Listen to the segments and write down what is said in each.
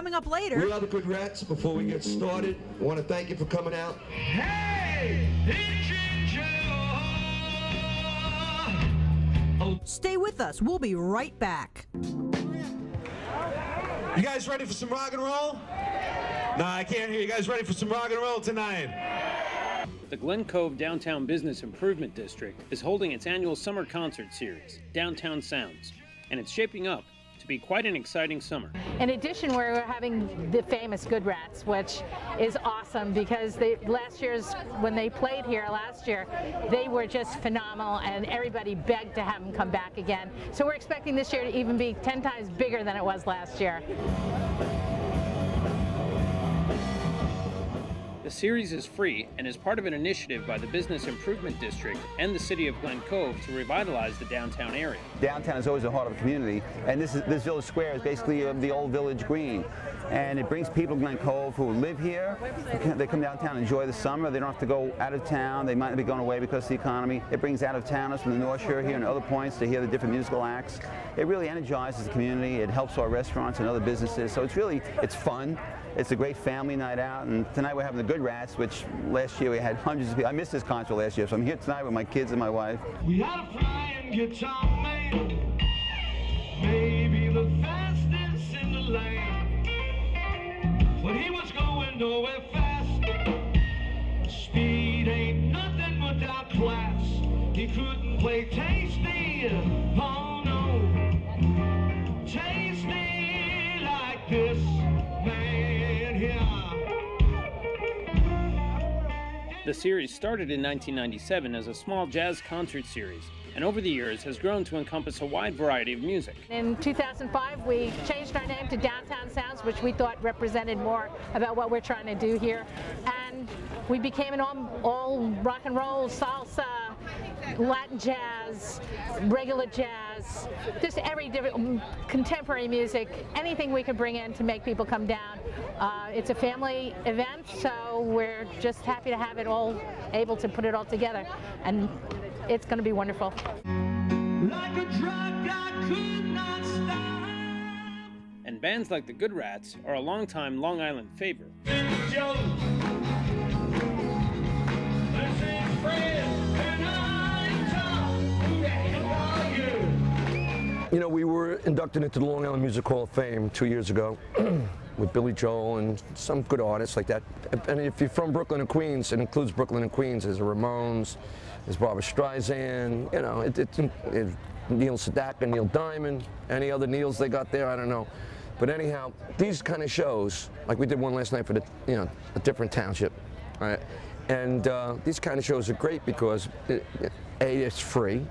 coming up later. We are the Good Rats. Before we get started, I want to thank you for coming out. Hey, Stay with us. We'll be right back. You guys ready for some rock and roll? No, I can't hear you guys ready for some rock and roll tonight. The Glen Cove Downtown Business Improvement District is holding its annual summer concert series, Downtown Sounds, and it's shaping up to be quite an exciting summer. In addition, we're having the famous Good Rats, which is awesome because when they played here last year, they were just phenomenal and everybody begged to have them come back again. So we're expecting this year to even be 10 times bigger than it was last year. The series is free and is part of an initiative by the Business Improvement District and the City of Glen Cove to revitalize the downtown area. Downtown is always the heart of the community, and this village square is basically the old village green. And it brings people to Glen Cove who live here. They come downtown and enjoy the summer. They don't have to go out of town. They might not be going away because of the economy. It brings out-of-towners from the North Shore here and other points to hear the different musical acts. It really energizes the community. It helps our restaurants and other businesses. So it's fun. It's a great family night out, and tonight we're having the Good Rats, which last year we had hundreds of people. I missed this concert last year, so I'm here tonight with my kids and my wife. We had a flying guitar man, maybe the fastest in the land, but he was going nowhere fast. Speed ain't nothing without class. He couldn't play tasty, oh no, tasty like this man. The series started in 1997 as a small jazz concert series, and over the years has grown to encompass a wide variety of music. In 2005, we changed our name to Downtown Sounds, which we thought represented more about what we're trying to do here. And we became an all rock and roll, salsa, Latin jazz, regular jazz, just every different contemporary music, anything we could bring in to make people come down. It's a family event, so we're just happy to have it all, able to put it all together, and it's going to be wonderful. Like a drug I could not stop. And bands like the Good Rats are a longtime Long Island favorite. Joe, this is Fred, and I'm Tom. Who the hell are you? You know, we were inducted into the Long Island Music Hall of Fame 2 years ago with Billy Joel and some good artists like that. And if you're from Brooklyn and Queens, it includes Brooklyn and Queens. There's the Ramones, there's Barbra Streisand, you know, it's Neil Sedaka, Neil Diamond, any other Neils they got there, I don't know. But anyhow, these kind of shows, like we did one last night for a different township, right? And these kind of shows are great because it's free.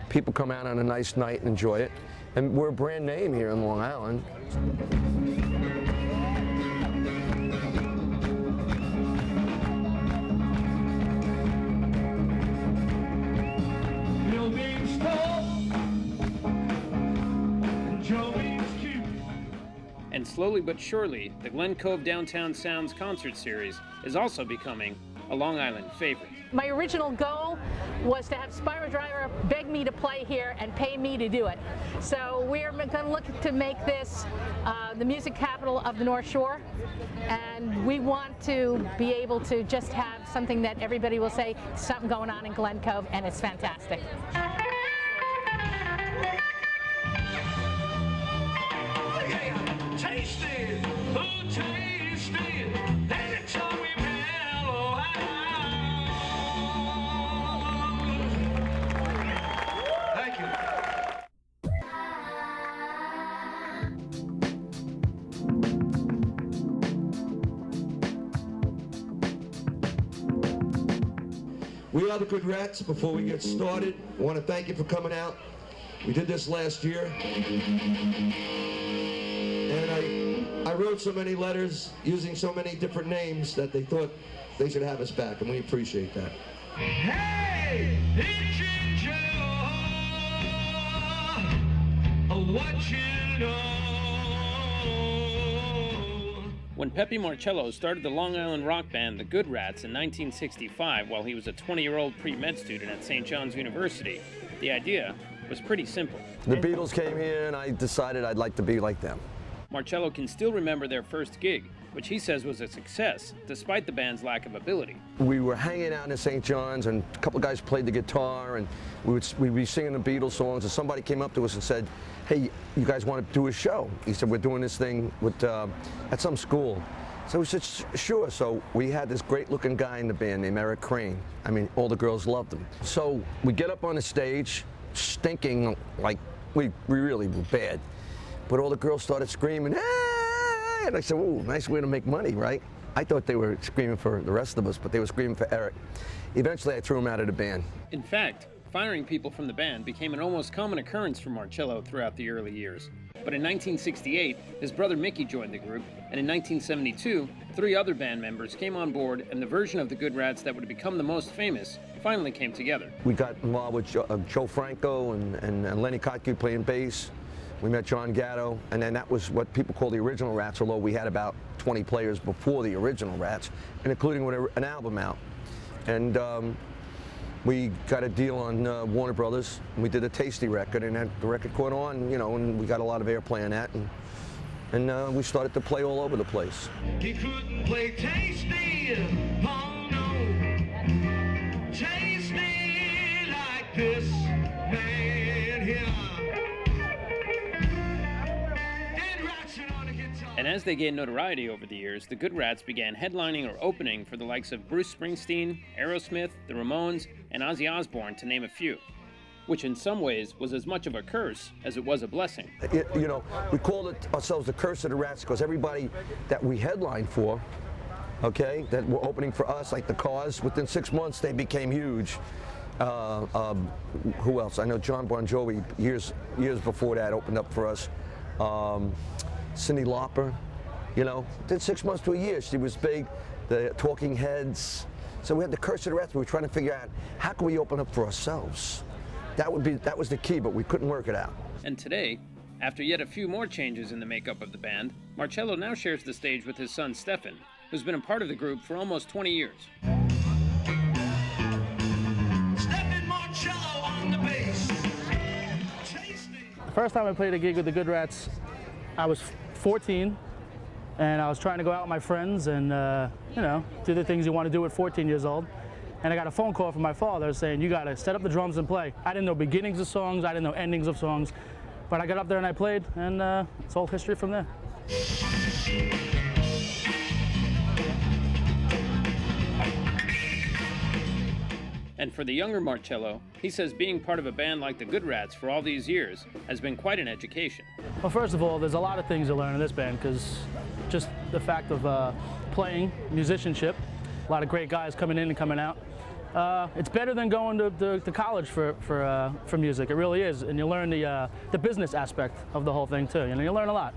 People come out on a nice night and enjoy it. And we're a brand name here in Long Island. And slowly but surely, the Glen Cove Downtown Sounds concert series is also becoming a Long Island favorite. My original goal was to have Spyro Driver beg me to play here and pay me to do it. So we're going to look to make this the music capital of the North Shore, and we want to be able to just have something that everybody will say, something going on in Glen Cove, and it's fantastic. Taste it, oh taste it, and it tell me mellow out. Thank you. We are the Good Rats. Before we get started, I want to thank you for coming out. We did this last year. And I wrote so many letters using so many different names that they thought they should have us back, and we appreciate that. Hey, it's Ginger, what you know. When Pepe Marcello started the Long Island rock band The Good Rats in 1965 while he was a 20-year-old pre-med student at St. John's University, the idea was pretty simple. The Beatles came here and I decided I'd like to be like them. Marcello can still remember their first gig, which he says was a success, despite the band's lack of ability. We were hanging out in St. John's, and a couple guys played the guitar, and we'd be singing the Beatles songs, and somebody came up to us and said, "Hey, you guys want to do a show?" He said, "We're doing this thing with, at some school." So we said, "Sure." So we had this great-looking guy in the band named Eric Crane. I mean, all the girls loved him. So we get up on the stage, stinking like we really were bad. But all the girls started screaming, "Hey!" And I said, "Ooh, nice way to make money, right?" I thought they were screaming for the rest of us, but they were screaming for Eric. Eventually, I threw him out of the band. In fact, firing people from the band became an almost common occurrence for Marcello throughout the early years. But in 1968, his brother Mickey joined the group, and in 1972, 3 other band members came on board, and the version of the Good Rats that would become the most famous finally came together. We got involved with Joe Franco and Lenny Kotke playing bass. We met John Gatto, and then that was what people call the original Rats, although we had about 20 players before the original Rats, and including with an album out. And we got a deal on Warner Brothers, and we did a Tasty record, and the record caught on, you know, and we got a lot of airplay on that, and we started to play all over the place. He couldn't play Tasty, oh no, Tasty like this man here. And as they gained notoriety over the years, the Good Rats began headlining or opening for the likes of Bruce Springsteen, Aerosmith, the Ramones, and Ozzy Osbourne, to name a few, which in some ways was as much of a curse as it was a blessing. You know, we called ourselves the Curse of the Rats because everybody that we headlined for, okay, that were opening for us, like the Cars, within 6 months they became huge. Who else? I know John Bon Jovi, years before that, opened up for us. Cyndi Lauper, you know, did 6 months to a year. She was big. The Talking Heads. So we had the Curse of the Rats. We were trying to figure out how can we open up for ourselves. That was the key, but we couldn't work it out. And today, after yet a few more changes in the makeup of the band, Marcello now shares the stage with his son Stefan, who's been a part of the group for almost 20 years. Stefan Marcello on the bass. The first time I played a gig with the Good Rats, I was 14, and I was trying to go out with my friends and, you know, do the things you want to do at 14 years old. And I got a phone call from my father saying, "You got to set up the drums and play." I didn't know beginnings of songs, I didn't know endings of songs, but I got up there and I played, and it's all history from there. And for the younger Marcello, he says being part of a band like the Good Rats for all these years has been quite an education. Well, first of all, there's a lot of things to learn in this band, because just the fact of playing, musicianship, a lot of great guys coming in and coming out. It's better than going to college for music. It really is, and you learn the business aspect of the whole thing too. You know, you learn a lot.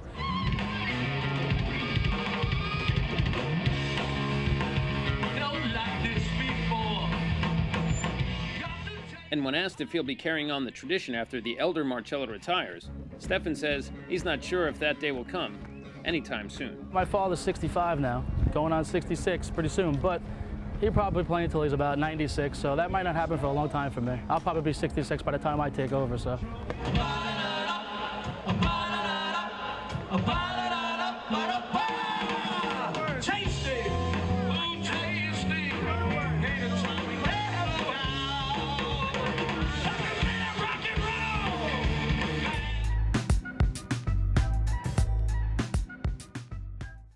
And when asked if he'll be carrying on the tradition after the elder Marcello retires, Stefan says he's not sure if that day will come anytime soon. My father's 65 now, going on 66 pretty soon, but he'll probably play until he's about 96, so that might not happen for a long time for me. I'll probably be 66 by the time I take over, so.